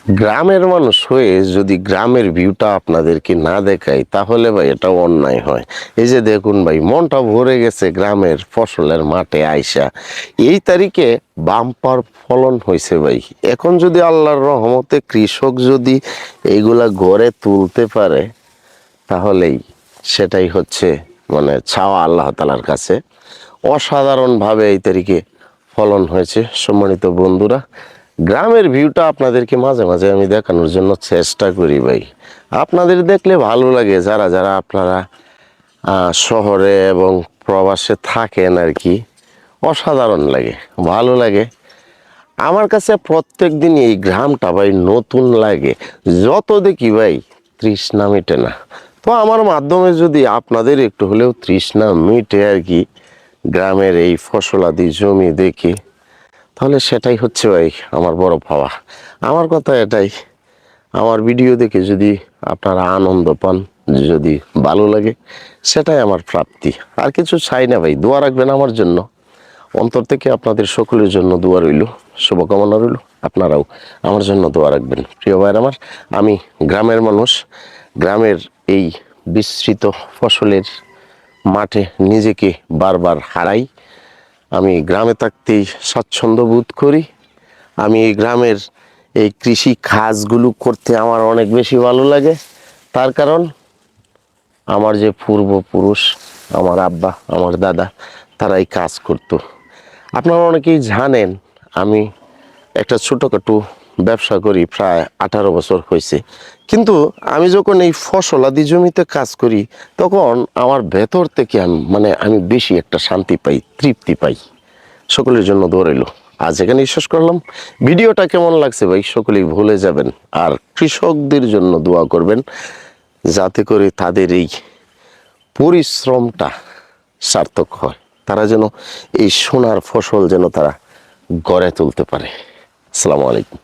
গ্রামের মানুষ হয়ে যদি গ্রামের ভিউটা আপনাদেরকে না দেখাই তাহলে ভাই এটা অন্যায় হয়। এই যে দেখুন ভাই, মনটা ভরে গেছে গ্রামের ফসলের মাঠে আইসা। এই তারিখে বাম্পার ফলন হয়েছে ভাই। এখন যদি আল্লাহর রহমতে কৃষক যদি এইগুলা গড়ে তুলতে পারে তাহলেই সেটাই হচ্ছে মানে চাওয়া আল্লাহ তালার কাছে। অসাধারণভাবে এই তারিখে ফলন হয়েছে। সম্মানিত বন্ধুরা, গ্রামের ভিউটা আপনাদেরকে মাঝে মাঝে আমি দেখানোর জন্য চেষ্টা করি ভাই। আপনাদের দেখলে ভালো লাগে, যারা যারা আপনারা শহরে এবং প্রবাসে থাকেন আর কি। অসাধারণ লাগে, ভালো লাগে। আমার কাছে প্রত্যেক দিন এই গ্রামটা ভাই নতুন লাগে। যত দেখি ভাই তৃষ্ণা মিটে না। তো আমার মাধ্যমে যদি আপনাদের একটু হলেও তৃষ্ণা মিটে আর কি, গ্রামের এই ফসলাদি জমি দেখে, তাহলে সেটাই হচ্ছে ভাই আমার বড় পাওয়া। আমার কথা এটাই, আমার ভিডিও দেখে যদি আপনারা আনন্দ পান, যদি ভালো লাগে, সেটাই আমার প্রাপ্তি। আর কিছু চাই না ভাই। দোয়া রাখবেন আমার জন্য, অন্তর থেকে আপনাদের সকলের জন্য দোয়া রইল, শুভকামনা রইল। আপনারাও আমার জন্য দোয়া রাখবেন। প্রিয় ভাইয়ের আমার, আমি গ্রামের মানুষ। গ্রামের এই বিস্তৃত ফসলের মাঠে নিজেকে বারবার হারাই। আমি গ্রামে থাকতেই স্বাচ্ছন্দ্য বোধ করি। আমি এই গ্রামের এই কৃষি কাজগুলো করতে আমার অনেক বেশি ভালো লাগে। তার কারণ আমার যে পূর্বপুরুষ, আমার আব্বা, আমার দাদা, তারা এই কাজ করতো। আপনারা অনেকেই জানেন আমি একটা ছোটোখাটো ব্যবসা করি, প্রায় 18 বছর হয়েছে। কিন্তু আমি যখন এই ফসলাদি জমিতে কাজ করি তখন আমার ভেতর থেকে আমি বেশি একটা শান্তি পাই, তৃপ্তি পাই। সকলের জন্য দোয়া রইল। আজ এখানেই শেষ করলাম। ভিডিওটা কেমন লাগছে ভাই সকলেই ভুলে যাবেন। আর কৃষকদের জন্য দোয়া করবেন, যাতে করে তাদের এই পরিশ্রমটা সার্থক হয়। তারা যেন এই সোনার ফসল যেন তারা গড়ে তুলতে পারে। আসসালামু আলাইকুম।